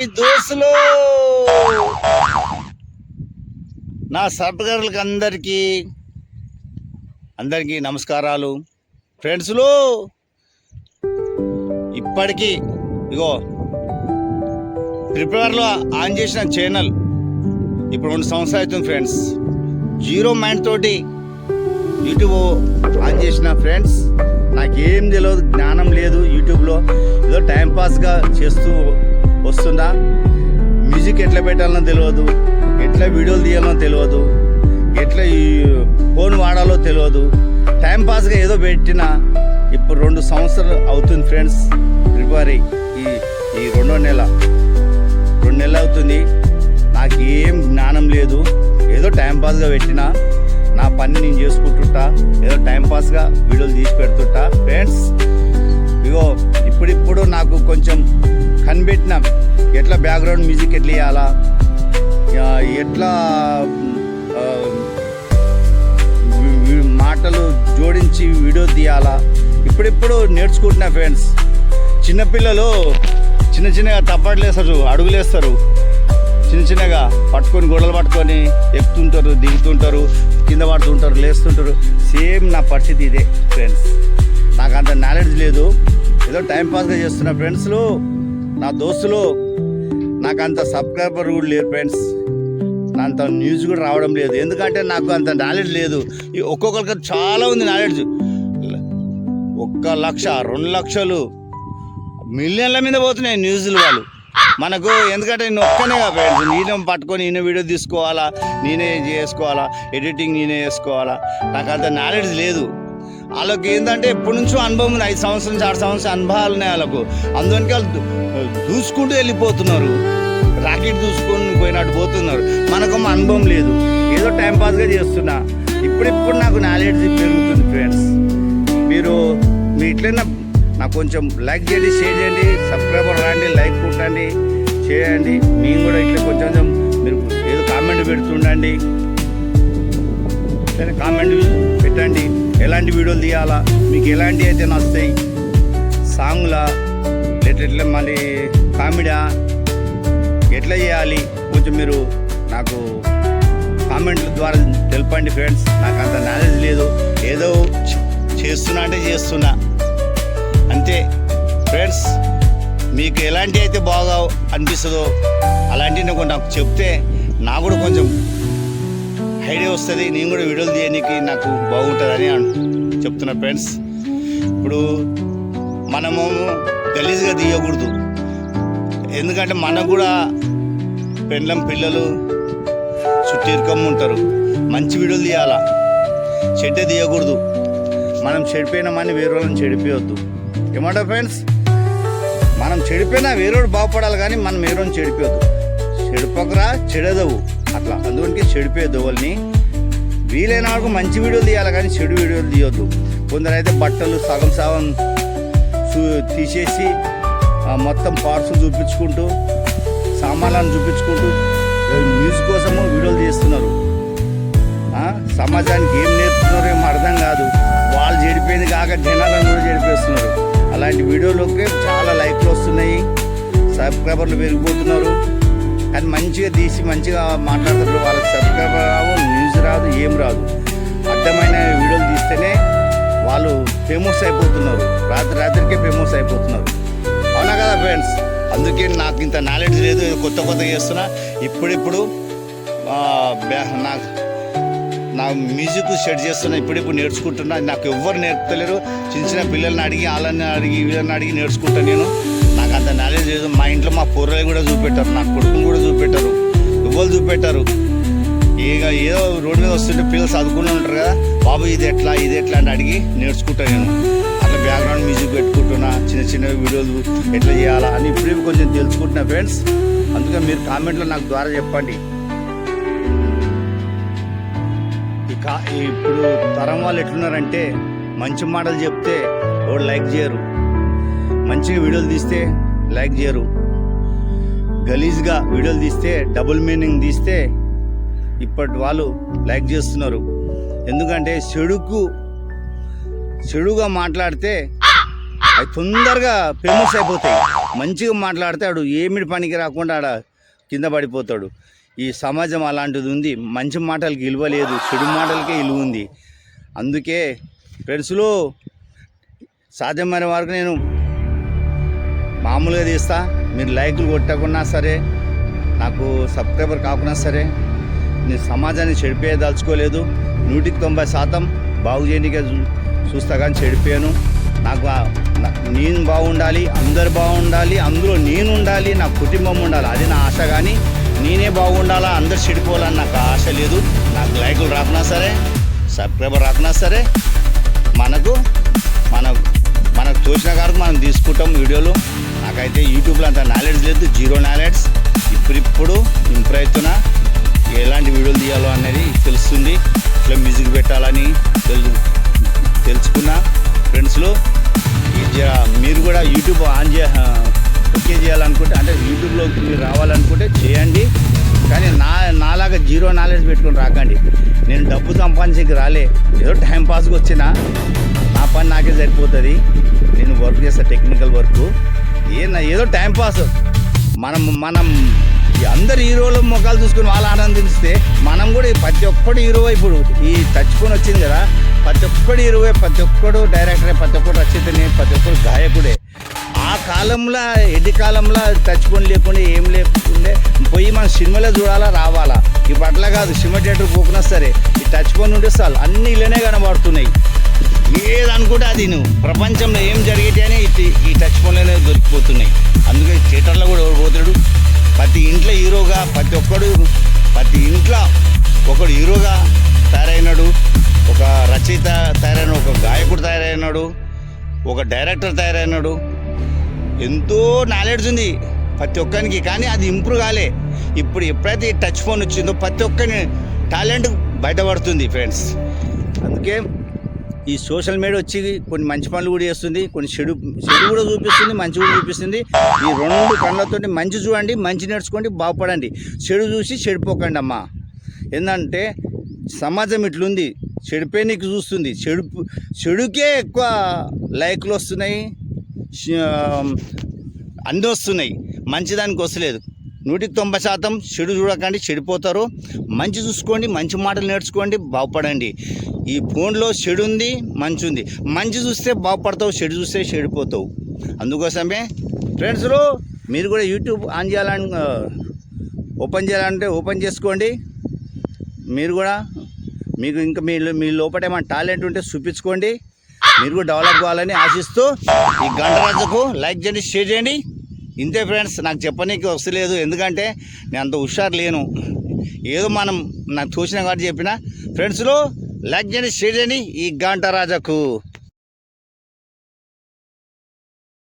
దోస్తులు నా సబ్స్క్రైబర్లకు అందరికీ నమస్కారాలు ఫ్రెండ్స్లు. ఇప్పటికీ ఇగో ప్రిపేర్లో ఆన్ చేసిన ఛానల్ ఇప్పుడు 2 సంవత్సరాలు అవుతుంది ఫ్రెండ్స్. 0 మైండ్ తోటి యూట్యూబ్ ఆన్ చేసిన ఫ్రెండ్స్. నాకేం తెలియదు, జ్ఞానం లేదు. యూట్యూబ్లో ఏదో టైంపాస్గా చేస్తూ వస్తుందా, మ్యూజిక్ ఎట్లా పెట్టాలనో తెలియదు, ఎట్లా వీడియోలు తీయాలనో తెలియదు, ఎట్లా ఈ ఫోన్ వాడాలో తెలియదు. టైంపాస్గా ఏదో పెట్టిన ఇప్పుడు 2 సంవత్సరాలు అవుతుంది ఫ్రెండ్స్. ఫిబ్రవరి ఈ 2వ నెల 2 నెలలు అవుతుంది. నాకు ఏం జ్ఞానం లేదు. ఏదో టైంపాస్గా పెట్టిన నా పని నేను చేసుకుంటుంటా, ఏదో టైంపాస్గా వీడియోలు తీసి పెడుతుంటా ఫ్రెండ్స్. ఇగో ఇప్పుడు నాకు కొంచెం కనిపెట్టిన ఎట్లా బ్యాక్గ్రౌండ్ మ్యూజిక్ ఎట్లా ఇవ్వాలా, ఎట్లా మాటలు జోడించి వీడియో తీయాలా ఇప్పుడు నేర్చుకుంటున్నా ఫ్రెండ్స్. చిన్నపిల్లలు చిన్నగా తప్పట్లేస్తారు, అడుగులేస్తారు, చిన్నగా పట్టుకొని గొడవలు పట్టుకొని ఎక్కుతుంటారు, దిగుతుంటారు, కింద పడుతుంటారు, లేస్తుంటారు. సేమ్ నా పరిస్థితి ఇదే ఫ్రెండ్స్. నాకు అంత నాలెడ్జ్ లేదు, ఏదో టైంపాస్గా చేస్తున్నా ఫ్రెండ్స్లు. నా దోస్తులు నాకు అంత సబ్స్క్రైబర్ కూడా లేరు ఫ్రెండ్స్. అంత న్యూస్ కూడా రావడం లేదు, ఎందుకంటే నాకు అంత నాలెడ్జ్ లేదు. ఒక్కొక్కరికి చాలా ఉంది నాలెడ్జ్. 1 లక్ష 2 లక్షలు మిలియన్ల మీద పోతున్నాయి న్యూస్లు వాళ్ళు మనకు. ఎందుకంటే నేను ఒక్కనే ఫ్రెండ్స్, నేనే పట్టుకొని నేనే వీడియో తీసుకోవాలా, నేనే చేసుకోవాలా, ఎడిటింగ్ నేనే చేసుకోవాలా. నాకు అంత నాలెడ్జ్ లేదు. వాళ్ళకి ఏంటంటే ఎప్పటి నుంచో అనుభవం ఉంది, 5 సంవత్సరం నుంచి 6 సంవత్సరం అనుభవాలు ఉన్నాయి వాళ్ళకు. అందుకని వాళ్ళు దూసుకుంటూ వెళ్ళిపోతున్నారు, రాకెట్ దూసుకొని పోయినట్టు పోతున్నారు. మనకు అనుభవం లేదు, ఏదో టైంపాస్గా చేస్తున్నా. ఇప్పుడు నాకు నాలెడ్జ్ పెరుగుతుంది ఫ్రెండ్స్. మీరు మీ ఇట్లైనా నాకు కొంచెం లైక్ చేయండి, షేర్ చేయండి, సబ్స్క్రైబర్ రాండి, లైక్ కొట్టండి, చేయండి. మేము కూడా ఇట్లా కొంచెం మీరు ఏదో కామెంట్ పెడుతుండండి, కామెంట్ పెట్టండి. ఎలాంటి వీడియోలు తీయాలా, మీకు ఎలాంటి అయితే నస్తాయి, సాంగ్లా ఎట్లా మళ్ళీ కామెడీయా ఎట్లా చేయాలి, కొంచెం మీరు నాకు కామెంట్ల ద్వారా తెలపండి ఫ్రెండ్స్. నాకు అంత నాలెడ్జ్ లేదు, ఏదో చేస్తున్నా అంతే ఫ్రెండ్స్. మీకు ఎలాంటి అయితే బాగా అనిపిస్తుందో అలాంటివి నాకు చెప్తే నాకు కూడా కొంచెం ఐడియా వస్తుంది, నేను కూడా వీడియోలు తీయడానికి నాకు బాగుంటుందని చెప్తున్నా ఫ్రెండ్స్. ఇప్పుడు మనము గలీజ్గా తీయకూడదు, ఎందుకంటే మనకు కూడా పెండ్లం పిల్లలు చుట్టూరుకమ్మ ఉంటారు. మంచి వీడియోలు తీయాలా, చెడ్డ తీయకూడదు. మనం చెడిపోయినామని వేరే వాళ్ళని చెడిపోవద్దు. ఏమంటారు ఫ్రెండ్స్? మనం చెడిపోయినా వేరేవాడు బాగుపడాలి, కానీ మనం వేరేవాడిని చెడిపోవద్దు. చెడిపోకరా చెడదవు అట్లా, అందుకని చెడిపోయొద్దు వాళ్ళని. వీలైన వరకు మంచి వీడియోలు తీయాలి, కానీ చెడు వీడియోలు తీయొద్దు. కొందరైతే బట్టలు సగం తీసేసి మొత్తం పార్ట్స్ చూపించుకుంటూ, సామాన్లను చూపించుకుంటూ న్యూస్ కోసము వీడియోలు తీస్తున్నారు. సమాజానికి ఏం నేర్పుతున్నారో ఏమో అర్థం కాదు. వాళ్ళు చెడిపోయింది కాక జనాలను కూడా చెడిపేస్తున్నారు. అలాంటి వీడియోలోకి చాలా లైక్లు వస్తున్నాయి, సబ్స్క్రైబర్లు పెరిగిపోతున్నారు. కానీ మంచిగా తీసి మంచిగా మాట్లాడుతున్నారు. వాళ్ళకి సబ్స్క్రైబర్ రావు, న్యూస్ రాదు, ఏం రాదు. అర్థమైన వీడియోలు తీస్తేనే వాళ్ళు ఫేమస్ అయిపోతున్నారు, రాత్రికే ఫేమస్ అయిపోతున్నారు. అవునా కదా ఫ్రెండ్స్? అందుకే నాకు ఇంత నాలెడ్జ్ లేదు, కొత్త చేస్తున్నా. ఇప్పుడు నా మ్యూజిక్ సెట్ చేస్తున్నా, ఇప్పుడు నేర్చుకుంటున్నా. నాకు ఎవ్వరు నేర్పుతలేరు. చిన్న పిల్లల్ని అడిగి, వాళ్ళని అడిగి, వీళ్ళని అడిగి నేర్చుకుంటాను నేను. నాకు అంత నాలెడ్జ్ లేదు. మా ఇంట్లో మా పూర్వలు కూడా చూపెట్టారు, నా కొడుకుని కూడా చూపెట్టారు, ఎవ్వరు చూపెట్టారు. ఏదో రోడ్డు మీద వస్తుంటే పిల్లలు చదువుకుని ఉంటారు కదా, బాబు ఇది ఎట్లా అని అడిగి నేర్చుకుంటాను నేను. అట్లా బ్యాక్గ్రౌండ్ మ్యూజిక్ పెట్టుకుంటున్నా, చిన్న వీడియోలు ఎట్లా చేయాలా అని ఇప్పుడు కొంచెం తెలుసుకుంటున్నా ఫ్రెండ్స్. అందుకే మీరు కామెంట్లో నాకు ద్వారా చెప్పండి. ఇప్పుడు తరం వాళ్ళు ఎట్లున్నారంటే, మంచి మాటలు చెప్తే ఎవరు లైక్ చేయరు, మంచిగా వీడియోలు తీస్తే లైక్ చేయరు, గలీజ్గా వీడియోలు తీస్తే, డబుల్ మీనింగ్ తీస్తే ఇప్పటి వాళ్ళు లైక్ చేస్తున్నారు. ఎందుకంటే చెడుగా మాట్లాడితే అవి తొందరగా ఫేమస్ అయిపోతాయి. మంచిగా మాట్లాడతాడు, ఏమిటి పనికి రాకుండా ఆడ కింద పడిపోతాడు. ఈ సమాజం అలాంటిది ఉంది. మంచి మాటలకి విలువ లేదు, చెడు మాటలకే విలువ ఉంది. అందుకే ఫ్రెండ్స్లో సాధ్యమైన వరకు నేను మామూలుగా తీస్తా. మీరు లైకులు కొట్టకున్నా సరే, నాకు సబ్స్క్రైబర్ కాకున్నా సరే, నేను సమాజాన్ని చెడిపేయదలుచుకోలేదు. 100% బాగు చేయడానికే చూస్తా, కానీ చెడిపోయాను. నాకు నేను బాగుండాలి, అందరు బాగుండాలి, అందులో నేను ఉండాలి, నా కుటుంబం ఉండాలి, అది నా ఆశ. కానీ నేనే బాగుండాలా, అందరు చెడిపోవాలని నాకు ఆశ లేదు. నాకు లైకులు రాకున్నా సరే, సబ్స్క్రైబర్ రాకున్నా సరే, మనకు తోచిన కారకు మనం తీసుకుంటాం వీడియోలు. నాకైతే యూట్యూబ్లో అంత నాలెడ్జ్ లేదు, జీరో నాలెడ్జ్. ఇప్పుడు ఇంప్రూవ్ అవుతున్నా, ఎలాంటి వీడియోలు తీయాలో అనేది తెలుస్తుంది. ఇట్లా మ్యూజిక్ పెట్టాలని తెలుసుకున్నా. ఫ్రెండ్స్లో మీరు కూడా యూట్యూబ్ ఓకే చేయాలనుకుంటే, అంటే యూట్యూబ్లోకి మీరు రావాలనుకుంటే చేయండి. కానీ నాలాగా జీరో నాలెడ్జ్ పెట్టుకొని రాకండి. నేను డబ్బు సంపాదించేకి రాలే, ఏదో టైంపాస్కి వచ్చినా నా పని నాకే సరిపోతుంది. నేను వర్క్ చేస్తా, టెక్నికల్ వర్క్. ఏదో టైంపాస్. మనం అందరు హీరోలు ముఖాలు చూసుకుని వాళ్ళు ఆనందిస్తే మనం కూడా ప్రతి ఒక్కడు హీరో. ఇప్పుడు ఈ టచ్ ఫోన్ వచ్చింది కదా, ప్రతి ఒక్కడు హీరోవే, ప్రతి ఒక్కడు డైరెక్టరే, ప్రతి ఒక్కడు రచయితనే, ప్రతి ఒక్కడు గాయకుడే. ఆ కాలంలో ఎడ్డి కాలంలో టచ్ ఫోన్ లేకుండా ఏం లేకుండే పోయి మనం సినిమాలో చూడాలా, రావాలా. ఇప్పుడు అట్లా కాదు, సినిమా థియేటర్ పోకున్నా సరే ఈ టచ్ ఫోన్ ఉంటే చాలు, అన్నీ ఇలానే కనబడుతున్నాయి. ఏదనుకుంటే అది నువ్వు ప్రపంచంలో ఏం జరిగేటి అని ఈ టచ్ ఫోన్లోనే దొరికిపోతున్నాయి. అందుకే థియేటర్లో కూడా ఎవరు పోతాడు. ప్రతి ఇంట్లో హీరోగా, ప్రతి ఇంట్లో ఒకడు హీరోగా తయారైనాడు, ఒక రచయిత తయారైన, ఒక గాయకుడు తయారైనాడు, ఒక డైరెక్టర్ తయారైనాడు. ఎంతో నాలెడ్జ్ ఉంది ప్రతి ఒక్కరికి, కానీ అది ఇంప్రూవ్ కాలే. ఇప్పుడు ఎప్పుడైతే ఈ టచ్ ఫోన్ వచ్చిందో ప్రతి ఒక్కరి టాలెంట్ బయటపడుతుంది ఫ్రెండ్స్. అందుకే ఈ సోషల్ మీడియా వచ్చి కొన్ని మంచి పనులు కూడా చేస్తుంది, కొన్ని చెడు కూడా చూపిస్తుంది, మంచి కూడా చూపిస్తుంది. ఈ 2 కళ్ళతో మంచి చూడండి, మంచి నేర్చుకోండి, బాగుపడండి. చెడు చూసి చెడిపోకండి అమ్మా. ఏంటంటే సమాజం ఇట్లుంది, చెడిపోయి నీకు చూస్తుంది. చెడుకే ఎక్కువ లైక్లు వస్తున్నాయి, అన్నీ వస్తున్నాయి, మంచిదానికి వస్తలేదు. 190% చెడు చూడకండి, చెడిపోతారు. మంచి చూసుకోండి, మంచి మాటలు నేర్చుకోండి, బాగుపడండి. ఈ ఫోన్లో చెడు ఉంది, మంచి ఉంది. మంచి చూస్తే బాగుపడతావు, చెడు చూస్తే చెడిపోతావు. అందుకోసమే ఫ్రెండ్స్లో మీరు కూడా యూట్యూబ్ ఆన్ చేయాలని, ఓపెన్ చేయాలంటే ఓపెన్ చేసుకోండి. మీరు కూడా మీకు ఇంకా మీ లోపల ఏమైనా టాలెంట్ ఉంటే చూపించుకోండి. మీరు కూడా డెవలప్ కావాలని ఆశిస్తూ ఈ గంటరాజుకు లైక్ చేయండి, షేర్ చేయండి. ఇంతే ఫ్రెండ్స్, నాకు చెప్పనీకి వస్తలేదు, ఎందుకంటే నేను అంత హుషారు లేను. ఏదో నాకు తోచిన కాబట్టి చెప్పిన. ఫ్రెండ్స్లో లైక్ చేయండి, షేర్ చేయండి ఈ గంటరాజుకు.